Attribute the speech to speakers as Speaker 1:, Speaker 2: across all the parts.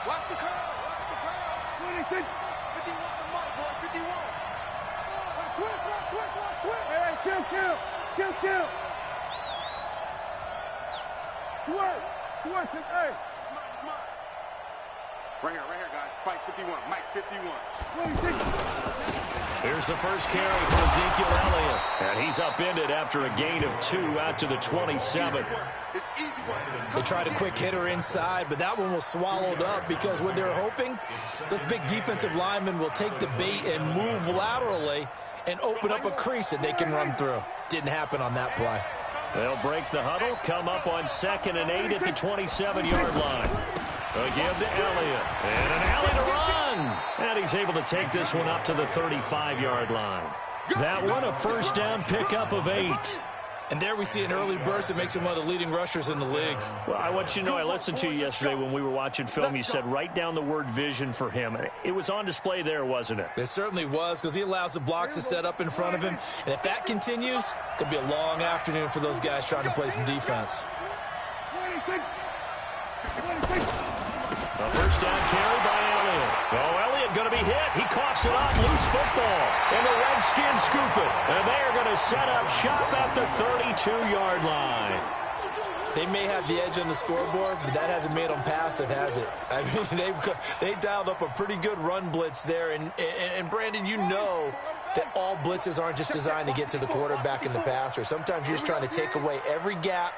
Speaker 1: Watch the curl. Watch the curl. 51 the mark, boy. 51. Switch.
Speaker 2: Hey, kill. Switch it, hey.
Speaker 1: Come on. Right here, guys. Fight 51. Mike, 51.
Speaker 2: 26.
Speaker 3: Here's the first carry for Ezekiel Elliott. And he's upended after a gain of 2 out to the 27.
Speaker 1: It's easy work.
Speaker 4: They tried a quick hitter inside, but that one was swallowed up because what they're hoping, those big defensive linemen will take the bait and move laterally and open up a crease that they can run through. Didn't happen on that play.
Speaker 3: They'll break the huddle, come up on 2nd and 8 at the 27-yard line. A give to Elliott. And an alley to run. And he's able to take this one up to the 35-yard line. That one, a first down pickup of 8.
Speaker 4: And there we see an early burst that makes him one of the leading rushers in the league.
Speaker 3: Well, I want you to know, I listened to you yesterday when we were watching film. You said write down the word vision for him. It was on display there, wasn't it?
Speaker 4: It certainly was, because he allows the blocks to set up in front of him. And if that continues, it could be a long afternoon for those guys trying to play some defense.
Speaker 3: A first down carry by Elliott. Oh, Elliott going to be hit. He coughs it up, loose football. And the Redskins scoop it. And they are going to set up shop at the 32-yard line.
Speaker 4: They may have the edge on the scoreboard, but that hasn't made them passive, has it? I mean, they dialed up a pretty good run blitz there. And Brandon, you know that all blitzes aren't just designed to get to the quarterback and the passer. Sometimes you're just trying to take away every gap,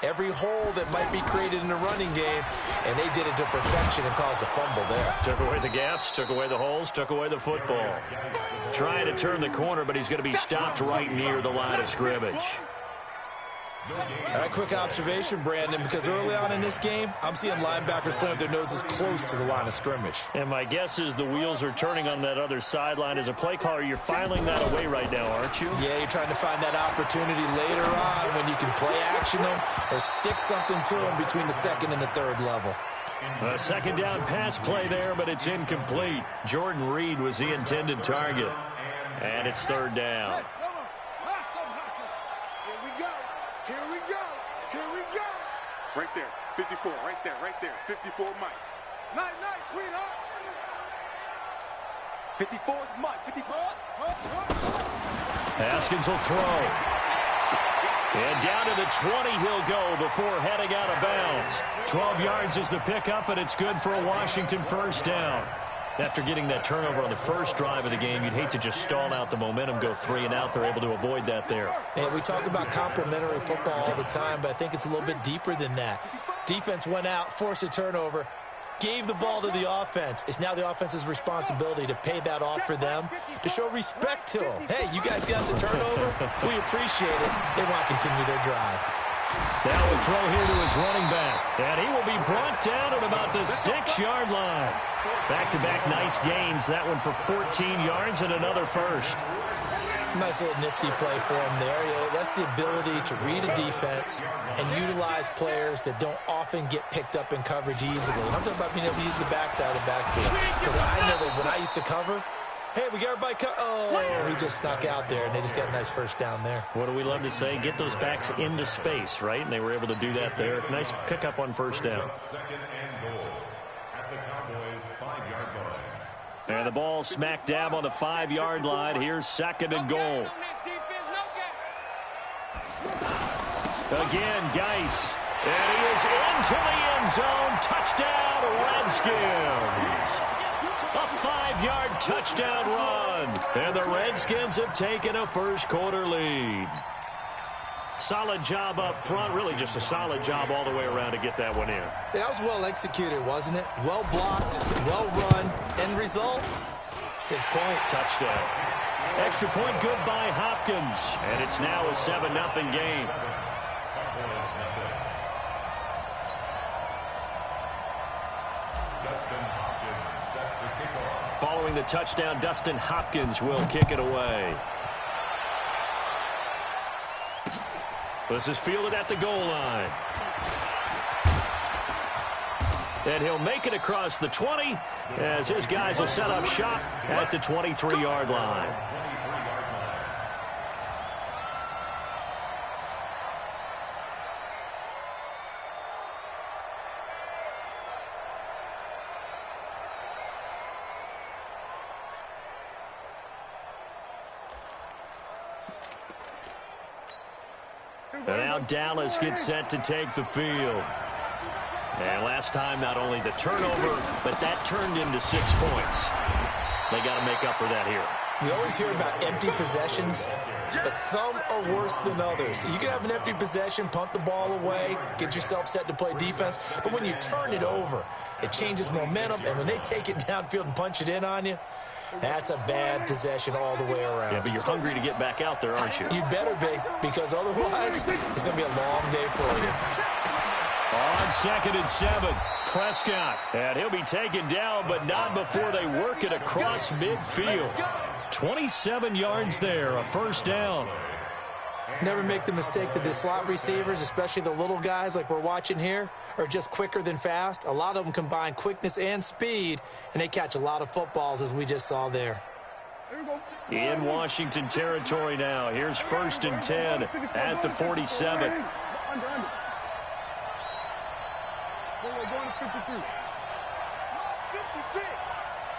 Speaker 4: every hole that might be created in the running game, and they did it to perfection and caused a fumble there.
Speaker 3: Took away the gaps, took away the holes, took away the football. Trying to turn the corner, but he's going to be stopped right near the line of scrimmage.
Speaker 4: All right, quick observation, Brandon, because early on in this game, I'm seeing linebackers playing with their noses close to the line of scrimmage.
Speaker 3: And my guess is the wheels are turning on that other sideline. As a play caller, you're filing that away right now, aren't you?
Speaker 4: Yeah, you're trying to find that opportunity later on when you can play action them or stick something to them between the 2nd and the 3rd level.
Speaker 3: A second down pass play there, but it's incomplete. Jordan Reed was the intended target. And it's 3rd down.
Speaker 1: Right there, 54, right there, 54, Mike. Nice, sweetheart. 54 is Mike, 54.
Speaker 3: Haskins will throw. And down to the 20 he'll go before heading out of bounds. 12 yards is the pickup, and it's good for a Washington first down. After getting that turnover on the first drive of the game, you'd hate to just stall out the momentum, go 3 and out. They're able to avoid that there.
Speaker 4: And we talk about complementary football all the time, but I think it's a little bit deeper than that. Defense went out, forced a turnover, gave the ball to the offense. It's now the offense's responsibility to pay that off for them, to show respect to them. Hey, you guys got the turnover. We appreciate it. They want to continue their drive.
Speaker 3: Now a throw here to his running back. And he will be brought down at about the 6-yard line. Back-to-back nice gains. That one for 14 yards and another first.
Speaker 4: Nice little nifty play for him there. Yeah, that's the ability to read a defense and utilize players that don't often get picked up in coverage easily. And I'm talking about being able to use the backside of the backfield. Because I know that when I used to cover, hey, we got everybody oh, he just snuck out there, and they just got a nice first down there.
Speaker 3: What do we love to say? Get those backs into space, right? And they were able to do that there. Nice pickup on first down. And the ball smack dab on the 5-yard line. Here's 2nd and goal. Again, Geis. And he is into the end zone. Touchdown, Redskins. A 5-yard touchdown run. And the Redskins have taken a first-quarter lead. Solid job up front. Really just a solid job all the way around to get that one in.
Speaker 4: That was well executed, wasn't it? Well blocked, well run. End result, 6 points.
Speaker 3: Touchdown. Extra point good by Hopkins. And it's now a 7-0 game. Following the touchdown, Dustin Hopkins will kick it away. This is fielded at the goal line. And he'll make it across the 20 as his guys will set up shop at the 23-yard line. And now Dallas gets set to take the field. And last time, not only the turnover, but that turned into 6 points. They got to make up for that here.
Speaker 4: You always hear about empty possessions, but some are worse than others. You can have an empty possession, punt the ball away, get yourself set to play defense, but when you turn it over, it changes momentum, and when they take it downfield and punch it in on you, that's a bad possession all the way around.
Speaker 3: Yeah, but you're hungry to get back out there, aren't you?
Speaker 4: You better be, because otherwise, it's going to be a long day for you.
Speaker 3: On 2nd and 7, Prescott. And he'll be taken down, but not before they work it across midfield. 27 yards there, a first down.
Speaker 4: Never make the mistake that the slot receivers, especially the little guys like we're watching here, are just quicker than fast. A lot of them combine quickness and speed, and they catch a lot of footballs, as we just saw there.
Speaker 3: In Washington territory now. Here's 1st and 10 at the 47.
Speaker 2: Under. We're going to 53.
Speaker 1: 56.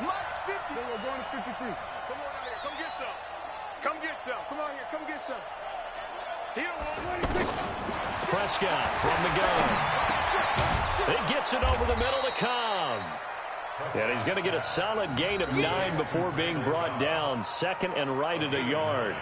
Speaker 1: Mike's 50.
Speaker 2: We're going to 53.
Speaker 1: Come on out here. Come get some. Come get some. Come on here. Come get some. He don't want 26.
Speaker 3: Prescott from the gun. He gets it over the middle to Cobb. And he's going to get a solid gain of 9 before being brought down. 2nd and right at a yard.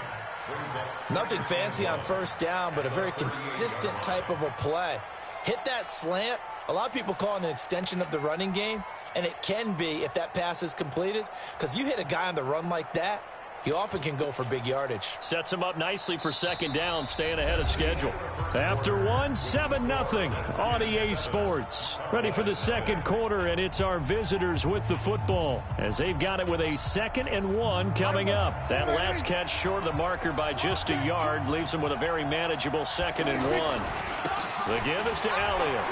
Speaker 4: Nothing fancy on first down, but a very consistent type of a play. Hit that slant. A lot of people call it an extension of the running game, and it can be if that pass is completed, because you hit a guy on the run like that, he often can go for big yardage.
Speaker 3: Sets him up nicely for 2nd down, staying ahead of schedule. After 1, 7-0 on EA Sports. Ready for the 2nd quarter, and it's our visitors with the football, as they've got it with a 2nd and 1 coming up. That last catch short of the marker by just a yard leaves them with a very manageable 2nd and 1. The give is to Elliott.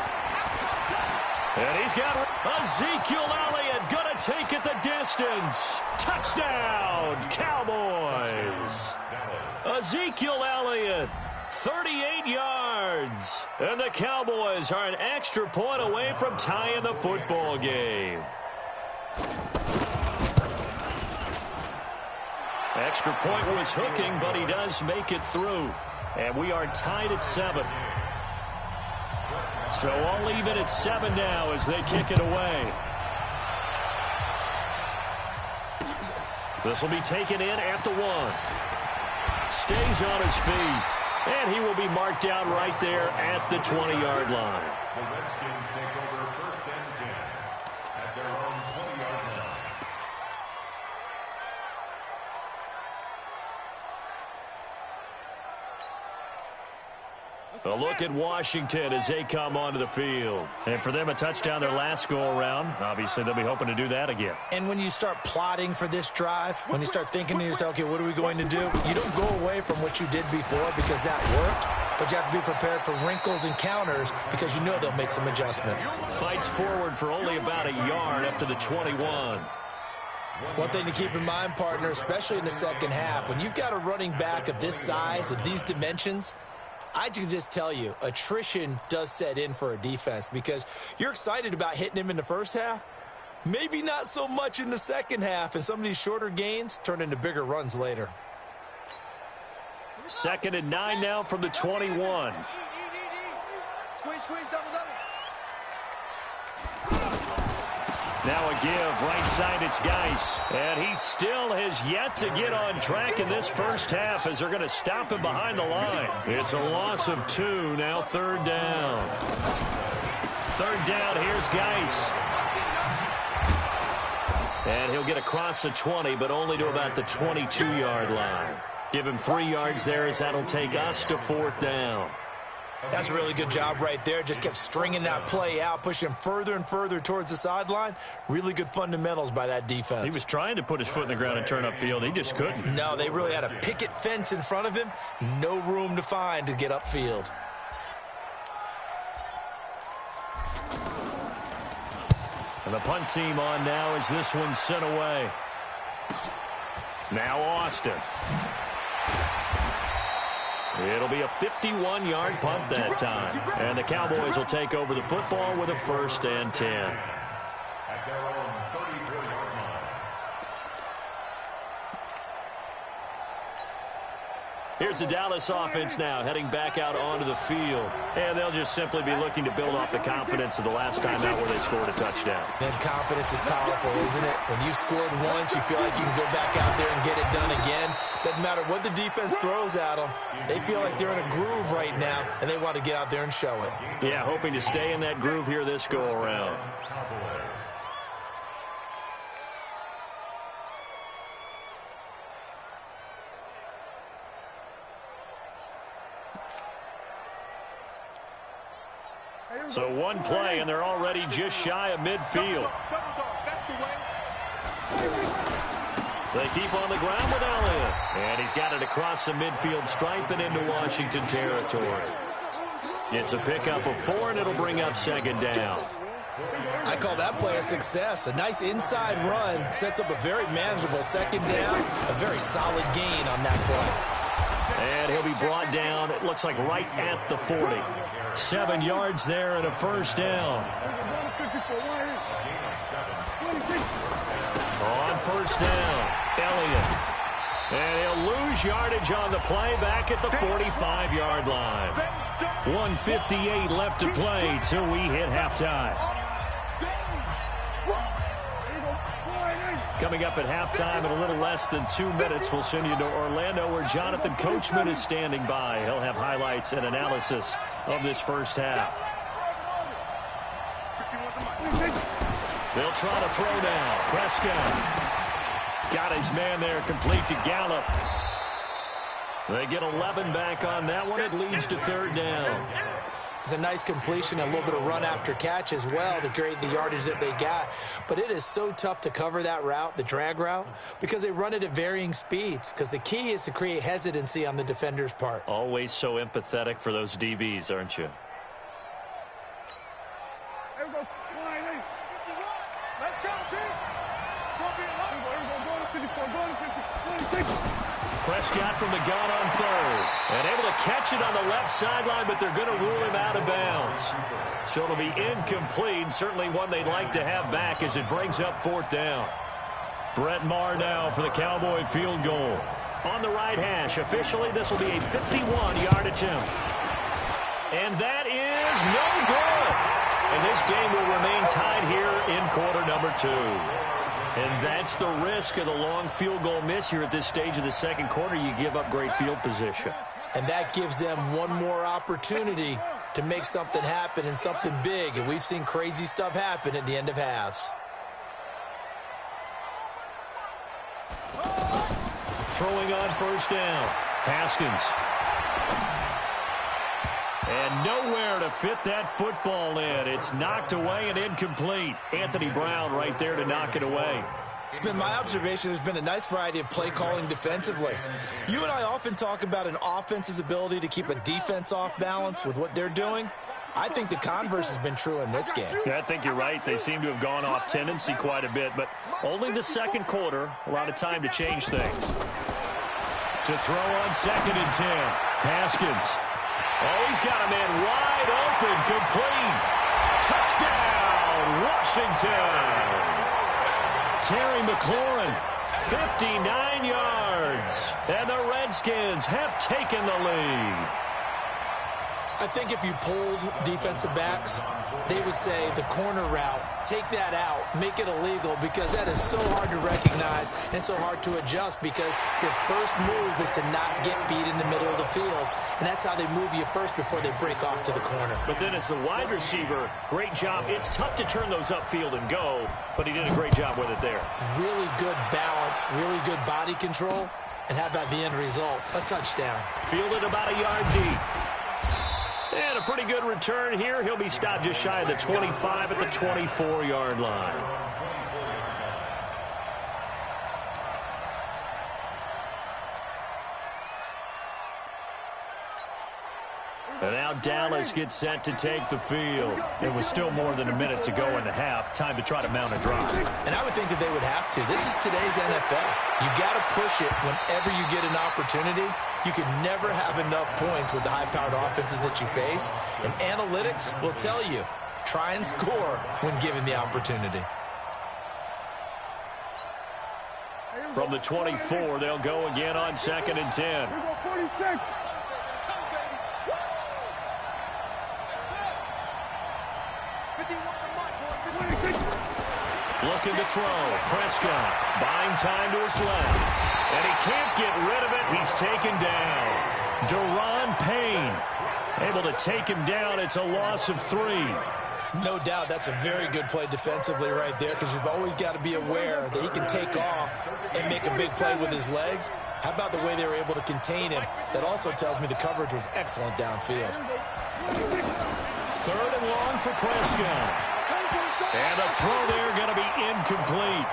Speaker 3: And he's got Ezekiel Elliott going to take it the distance. Touchdown, Cowboys. Ezekiel Elliott, 38 yards. And the Cowboys are an extra point away from tying the football game. Extra point was hooking, but he does make it through. And we are tied at 7. So I'll leave it at 7 now as they kick it away. This will be taken in at the 1. Stays on his feet. And he will be marked down right there at the 20-yard line.
Speaker 5: The Redskins take over 1st and 10 at their own 20-yard line.
Speaker 3: A look at Washington as they come onto the field. And for them, a touchdown their last go-around. Obviously, they'll be hoping to do that again.
Speaker 4: And when you start plotting for this drive, when you start thinking to yourself, okay, what are we going to do? You don't go away from what you did before because that worked, but you have to be prepared for wrinkles and counters because you know they'll make some adjustments.
Speaker 3: Fights forward for only about a yard up to the 21.
Speaker 4: One thing to keep in mind, partner, especially in the second half, when you've got a running back of this size, of these dimensions, I can just tell you, attrition does set in for a defense because you're excited about hitting him in the first half, maybe not so much in the second half, and some of these shorter gains turn into bigger runs later.
Speaker 3: 2nd and 9 now from the 21.
Speaker 1: Squeeze, double.
Speaker 3: Now a give, right side, it's Geis. And he still has yet to get on track in this first half as they're going to stop him behind the line. It's a loss of 2, now 3rd down. 3rd down, here's Geis. And he'll get across the 20, but only to about the 22-yard line. Give him 3 yards there as that'll take us to 4th down.
Speaker 4: That's a really good job right there. Just kept stringing that play out, pushing him further and further towards the sideline. Really good fundamentals by that defense.
Speaker 3: He was trying to put his foot in the ground and turn upfield. He just couldn't.
Speaker 4: No, they really had a picket fence in front of him. No room to find to get upfield.
Speaker 3: And the punt team on now as this one's sent away. Now Austin. It'll be a 51-yard punt that time. And the Cowboys will take over the football with a 1st and 10.
Speaker 5: At their own 34-yard line.
Speaker 3: Here's the Dallas offense now heading back out onto the field. And they'll just simply be looking to build off the confidence of the last time out where they scored a touchdown.
Speaker 4: And confidence is powerful, isn't it? When you've scored once, you feel like you can go back out there and get it done again. Doesn't matter what the defense throws at them. They feel like they're in a groove right now, and they want to get out there and show it.
Speaker 3: Yeah, hoping to stay in that groove here this go-around. So one play, and they're already just shy of midfield. They keep on the ground with Elliott. And he's got it across the midfield stripe and into Washington territory. It's a pickup of 4, and it'll bring up second down.
Speaker 4: I call that play a success. A nice inside run sets up a very manageable second down. A very solid gain on that play.
Speaker 3: And he'll be brought down, it looks like right at the 40. 7 yards there and a first down. On first down, Elliott. And he'll lose yardage on the play back at the 45-yard line. 1:58 left to play till we hit halftime. Coming up at halftime in a little less than 2 minutes, we'll send you to Orlando where Jonathan Coachman is standing by. He'll have highlights and analysis of this first half. They'll try to throw now. Prescott got his man there, complete to Gallup. They get 11 back on that one. It leads to third down.
Speaker 4: It's a nice completion, a little bit of run after catch as well to create the yardage that they got. But it is so tough to cover that route, the drag route, because they run it at varying speeds. Because the key is to create hesitancy on the defender's part.
Speaker 3: Always so empathetic for those DBs, aren't you?
Speaker 1: Let's go, team.
Speaker 3: Prescott from the gun on third. And able to catch it on the left sideline, but they're going to rule him out of bounds. So it'll be incomplete. Certainly one they'd like to have back as it brings up fourth down. Brett Maher now for the Cowboy field goal. On the right hash. Officially, this will be a 51-yard attempt. And that is no good. And this game will remain tied here in quarter number 2. And that's the risk of the long field goal miss here at this stage of the second quarter. You give up great field position.
Speaker 4: And that gives them one more opportunity to make something happen and something big. And we've seen crazy stuff happen at the end of halves.
Speaker 3: Throwing on first down. Haskins. And nowhere to fit that football in. It's knocked away and incomplete. Anthony Brown right there to knock it away.
Speaker 4: It's been my observation there's been a nice variety of play calling defensively. You and I often talk about an offense's ability to keep a defense off balance with what they're doing. I think the converse has been true in this game.
Speaker 3: Yeah, I think you're right. They seem to have gone off tendency quite a bit, but only the second quarter, a lot of time to change things. To throw on 2nd and 10, Haskins. Oh, he's got a man wide open, complete. Touchdown, Washington. Terry McLaurin, 59 yards. And the Redskins have taken the lead.
Speaker 4: I think if you polled defensive backs, they would say the corner route, take that out, make it illegal, because that is so hard to recognize and so hard to adjust, because your first move is to not get beat in the middle of the field. And that's how they move you first before they break off to the corner.
Speaker 3: But then as the wide receiver, great job. It's tough to turn those upfield and go, but he did a great job with it there.
Speaker 4: Really good balance, really good body control. And how about the end result? A touchdown.
Speaker 3: Fielded about a yard deep. And a pretty good return here. He'll be stopped just shy of the 25 at the 24-yard line. And now Dallas gets set to take the field. It was still more than a minute to go in the half. Time to try to mount a drive.
Speaker 4: And I would think that they would have to. This is today's NFL. You got to push it whenever you get an opportunity. You can never have enough points with the high-powered offenses that you face. And analytics will tell you, try and score when given the opportunity.
Speaker 3: From the 24, they'll go again on 2nd and 10.
Speaker 2: We go 46.
Speaker 3: Looking to throw. Prescott buying time to his left. And he can't get rid of it. He's taken down. Deron Payne able to take him down. It's a loss of 3.
Speaker 4: No doubt that's a very good play defensively right there, because you've always got to be aware that he can take off and make a big play with his legs. How about the way they were able to contain him? That also tells me the coverage was excellent downfield.
Speaker 3: 3rd and long for Prescott. And the throw there going to be incomplete.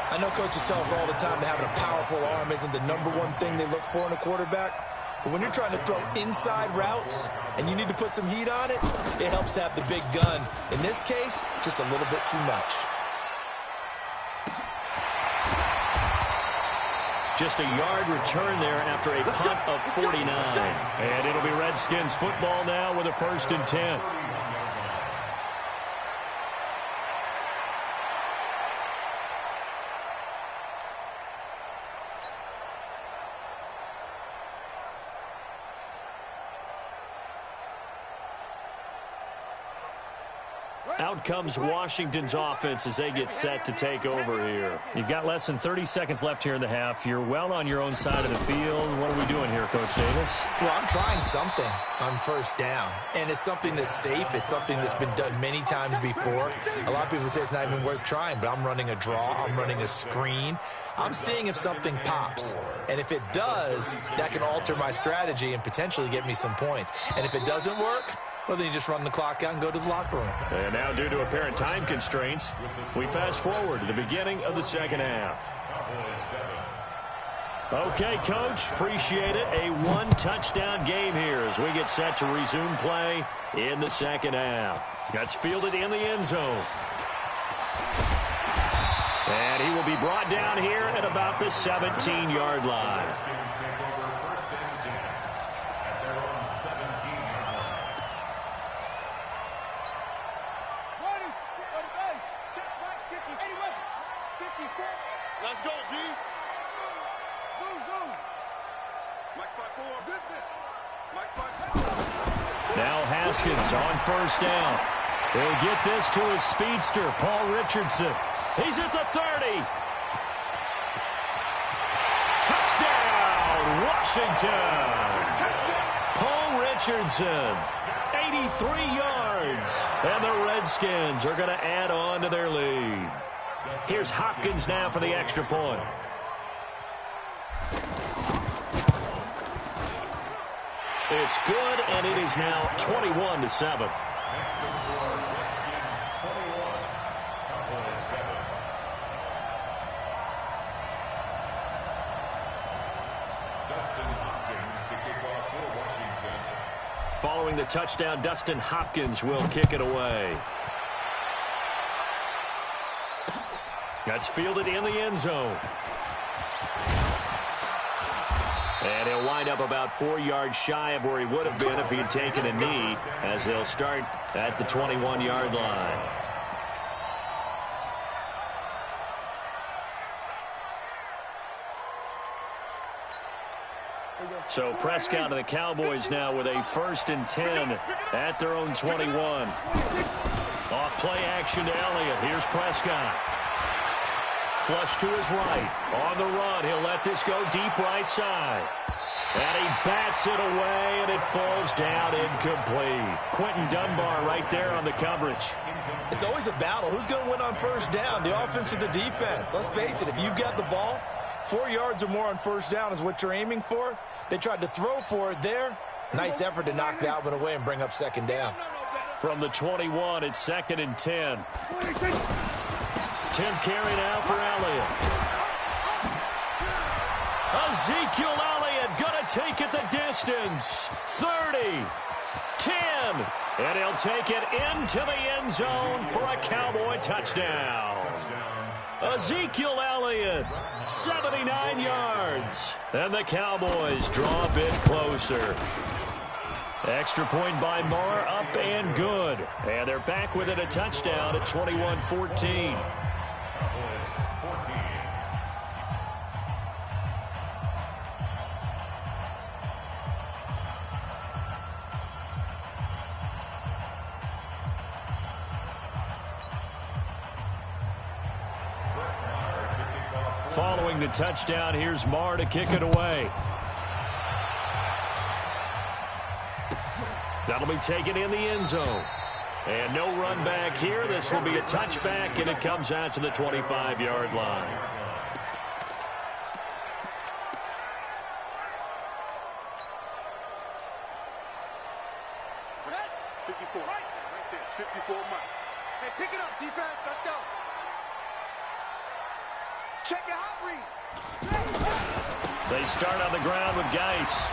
Speaker 4: I know coaches tell us all the time that having a powerful arm isn't the #1 thing they look for in a quarterback. But when you're trying to throw inside routes and you need to put some heat on it, it helps to have the big gun. In this case, just a little bit too much.
Speaker 3: Just a yard return there after a punt of 49. And it'll be Redskins football now with a 1st and 10. Out comes Washington's offense as they get set to take over here. You've got less than 30 seconds left here in the half. You're well on your own side of the field. What are we doing here, Coach Davis?
Speaker 4: Well, I'm trying something on 1st down, and it's something that's safe. It's something that's been done many times before. A lot of people say it's not even worth trying, but I'm running a draw. I'm running a screen. I'm seeing if something pops, and if it does, that can alter my strategy and potentially get me some points. And if it doesn't work, well, then you just run the clock out and go to the locker room.
Speaker 3: And now, due to apparent time constraints, we fast forward to the beginning of the 2nd half. Okay, Coach, appreciate it. A 1-touchdown game here as we get set to resume play in the 2nd half. That's fielded in the end zone. And he will be brought down here at about the 17-yard line.
Speaker 1: Let's go, D. Zoom. Mike 5-4. Mike 5-4.
Speaker 3: Now Haskins on 1st down. He'll get this to his speedster, Paul Richardson. He's at the 30. Touchdown, Washington. Paul Richardson, 83 yards. And the Redskins are going to add on to their lead. Here's Hopkins now for the extra point. It's good, and it is now 21-7. Following the touchdown, Dustin Hopkins will kick it away. That's fielded in the end zone. And he'll wind up about 4 yards shy of where he would have been if he had taken a knee, as they'll start at the 21-yard line. So Prescott and the Cowboys now with a 1st and 10 at their own 21. Off play action to Elliott. Here's Prescott. Flush to his right. On the run, he'll let this go deep right side. And he bats it away, and it falls down incomplete. Quentin Dunbar right there on the coverage.
Speaker 4: It's always a battle. Who's going to win on 1st down, the offense or the defense? Let's face it, if you've got the ball, 4 yards or more on 1st down is what you're aiming for. They tried to throw for it there. Nice effort to knock that one away and bring up 2nd down.
Speaker 3: From the 21, it's 2nd and 10. 10th carry now for Elliott. Ezekiel Elliott going to take it the distance. 30, 10, and he'll take it into the end zone for a Cowboy touchdown. Ezekiel Elliott, 79 yards. And the Cowboys draw a bit closer. Extra point by Marr, up and good. And they're back within a touchdown at 21-14. Following the touchdown, here's Marr to kick it away. That'll be taken in the end zone. And no run back here. This will be a touchback, and it comes out to the 25-yard line.
Speaker 1: Right there, 54 Mike. Hey, pick it up, defense. Let's go. Check your hot read.
Speaker 3: They start on the ground with Geis.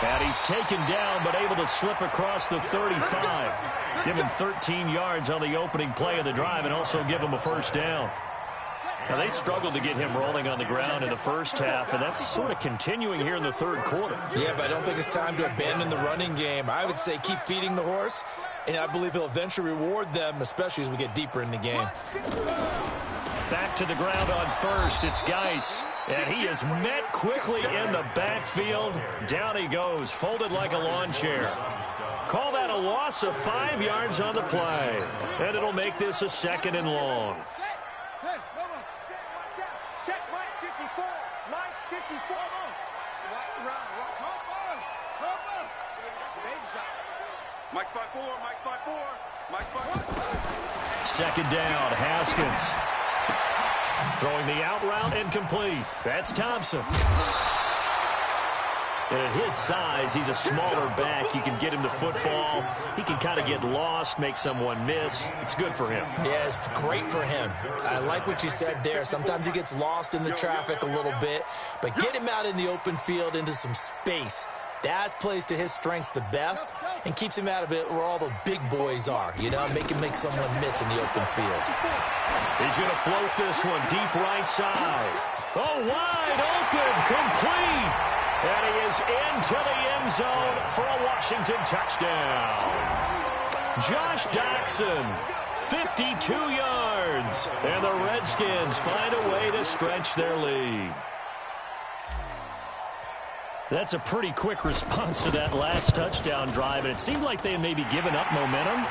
Speaker 3: And he's taken down, but able to slip across the 35. Give him 13 yards on the opening play of the drive and also give him a first down. Now, they struggled to get him rolling on the ground in the first half, and that's sort of continuing here in the third quarter.
Speaker 4: Yeah, but I don't think it's time to abandon the running game. I would say keep feeding the horse, and I believe he'll eventually reward them, especially as we get deeper in the game.
Speaker 3: Back to the ground on first. It's Geis. And he is met quickly in the backfield. Down he goes, folded like a lawn chair. Call that a loss of 5 yards on the play. And it'll make this a second and long.
Speaker 1: Check Mike 54. Mike 54. Mike 54. Mike 54. Mike 54.
Speaker 3: Second down, Haskins. Throwing the out route incomplete. That's Thompson. And at his size, he's a smaller back. You can get him the football. He can kind of get lost, make someone miss. It's good for him.
Speaker 4: Yeah, it's great for him. I like what you said there. Sometimes he gets lost in the traffic a little bit, but get him out in the open field into some space. That plays to his strengths the best and keeps him out of it where all the big boys are, you know, make someone miss in the open field.
Speaker 3: He's going to float this one deep right side. Oh, wide open, complete. And he is into the end zone for a Washington touchdown. Josh Doctson, 52 yards. And the Redskins find a way to stretch their lead. That's a pretty quick response to that last touchdown drive, and it seemed like they had maybe given up momentum,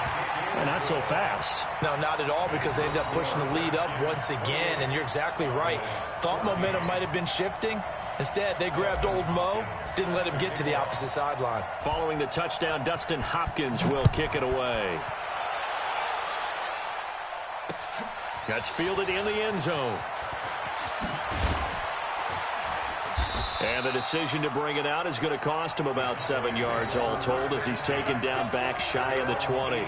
Speaker 3: and not so fast.
Speaker 4: No, not at all, because they ended up pushing the lead up once again, and you're exactly right. Thought momentum might have been shifting. Instead, they grabbed old Mo, didn't let him get to the opposite sideline.
Speaker 3: Following the touchdown, Dustin Hopkins will kick it away. That's fielded in the end zone. And the decision to bring it out is going to cost him about 7 yards all told as he's taken down back shy of the 20.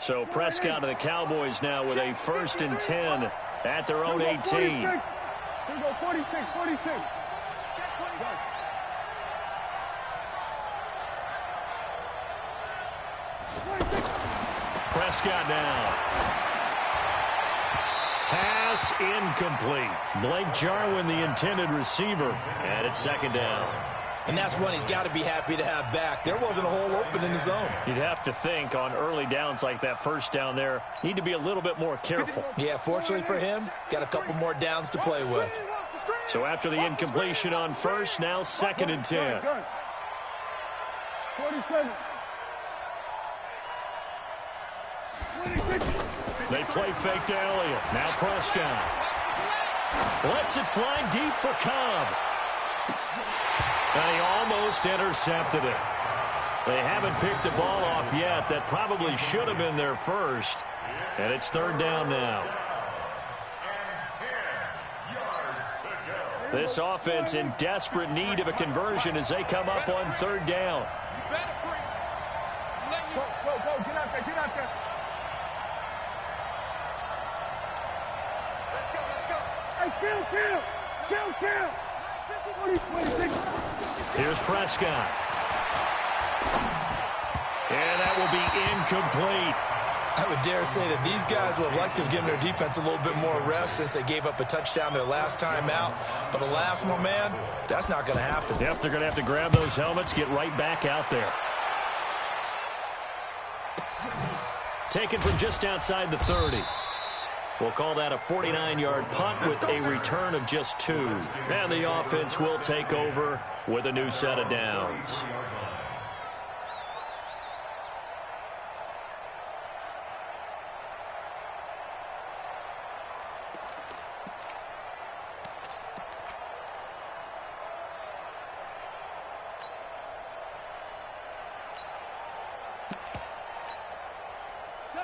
Speaker 3: So Prescott and the Cowboys now with a 1st and 10 at their own 18.
Speaker 2: Here we go, 46.
Speaker 3: Prescott now. Pass incomplete. Blake Jarwin, the intended receiver, and it's 2nd down.
Speaker 4: And that's one he's got to be happy to have back. There wasn't a hole open in the zone.
Speaker 3: You'd have to think on early downs like that first down there, need to be a little bit more careful.
Speaker 4: Yeah, fortunately for him, got a couple more downs to play with.
Speaker 3: So after the incompletion on first, now 2nd and 10.
Speaker 2: 47. 26.
Speaker 3: They play fake to Elliott. Now Prescott. Lets it fly deep for Cobb. And he almost intercepted it. They haven't picked a ball off yet. That probably should have been their first. And it's 3rd down now. This offense in desperate need of a conversion as they come up on 3rd down.
Speaker 2: Go, get out there.
Speaker 1: Let's go.
Speaker 2: Hey, kill. 26.
Speaker 3: Here's Prescott. And that will be incomplete.
Speaker 4: I would dare say that these guys would have liked to have given their defense a little bit more rest since they gave up a touchdown their last time out. But alas, my man, that's not going to happen.
Speaker 3: Yep, they're going to have to grab those helmets, get right back out there. Taken from just outside the 30. We'll call that a 49-yard punt with a return of just 2. And the offense will take over with a new set of downs.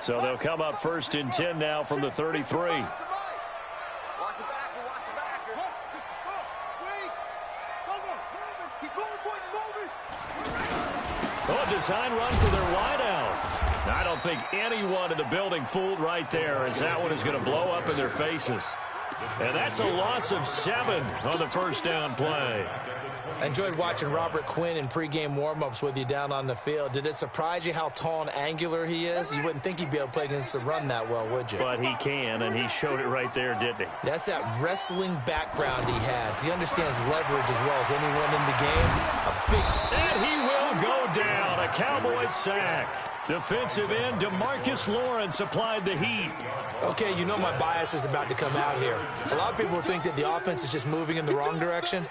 Speaker 3: So they'll come up 1st and 10 now from the 33.
Speaker 1: Watch the backer, watch the backer. Keep going, boys, moving.
Speaker 3: A design run for their wideout. I don't think anyone in the building fooled right there, as that one is going to blow up in their faces. And that's a loss of 7 on the first down play.
Speaker 4: I enjoyed watching Robert Quinn in pregame warm-ups with you down on the field. Did it surprise you how tall and angular he is? You wouldn't think he'd be able to play against the run that well, would you?
Speaker 3: But he can, and he showed it right there, didn't he?
Speaker 4: That's that wrestling background he has. He understands leverage as well as anyone in the game. A big
Speaker 3: and he will go down. A Cowboys sack. Defensive end DeMarcus Lawrence applied the heat.
Speaker 4: Okay, you know my bias is about to come out here. A lot of people think that the offense is just moving in the wrong direction.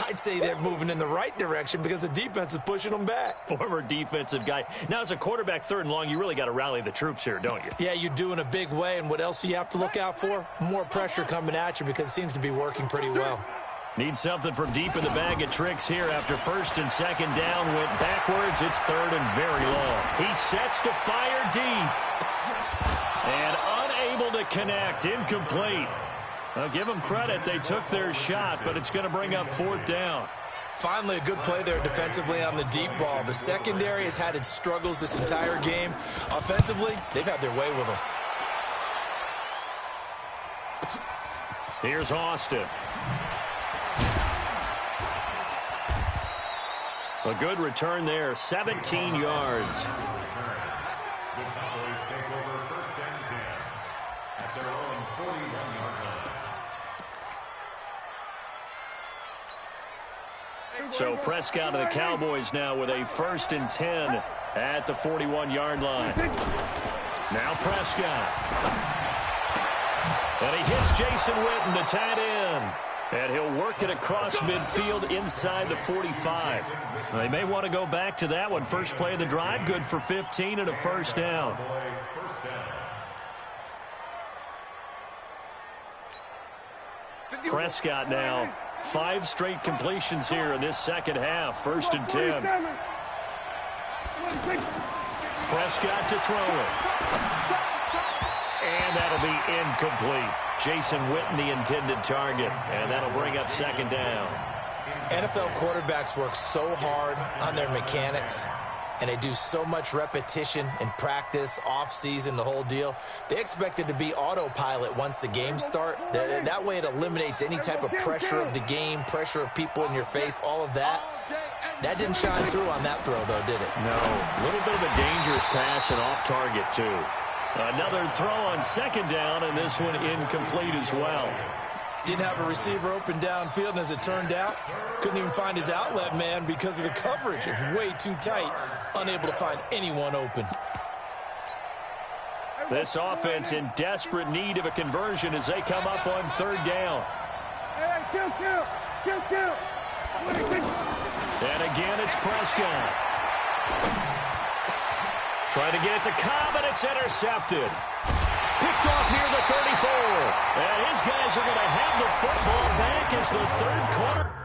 Speaker 4: I'd say they're moving in the right direction because the defense is pushing them back.
Speaker 3: Former defensive guy. Now, as a quarterback 3rd and long, you really got to rally the troops here, don't you?
Speaker 4: Yeah, you do in a big way. And what else do you have to look out for? More pressure coming at you because it seems to be working pretty well.
Speaker 3: Need something from deep in the bag of tricks here after 1st and 2nd down went backwards. It's 3rd and very long. He sets to fire deep. And unable to connect. Incomplete. I'll give them credit. They took their shot, but it's going to bring up 4th down.
Speaker 4: Finally, a good play there defensively on the deep ball. The secondary has had its struggles this entire game. Offensively, they've had their way with them.
Speaker 3: Here's Austin. A good return there, 17 yards.
Speaker 5: The Cowboys take over 1st and 10 at their own 41-yard line.
Speaker 3: So Prescott and the Cowboys now with a 1st and 10 at the 41-yard line. Now Prescott. And he hits Jason Witten, the tight end. And he'll work it across midfield inside the 45. They may want to go back to that one. First play of the drive, good for 15 and a 1st down. Prescott now, 5 straight completions here in this 2nd half. 1st and 10. Prescott to throw it. And that'll be incomplete. Jason Witten, the intended target. And that'll bring up 2nd down.
Speaker 4: NFL quarterbacks work so hard on their mechanics, and they do so much repetition in practice, off-season, the whole deal. They expect it to be autopilot once the games start. That way it eliminates any type of pressure of the game, pressure of people in your face, all of that. That didn't shine through on that throw, though, did it?
Speaker 3: No. A little bit of a dangerous pass and off target, too. Another throw on 2nd down, and this one incomplete as well.
Speaker 4: Didn't have a receiver open downfield, and as it turned out, couldn't even find his outlet man because of the coverage. It's way too tight, unable to find anyone open.
Speaker 3: This offense in desperate need of a conversion as they come up on 3rd down.
Speaker 2: Kill.
Speaker 3: And again, it's Prescott. Trying to get it to Cobb, and it's intercepted. Picked off near the 34. And his guys are going to have the football back as the 3rd quarter.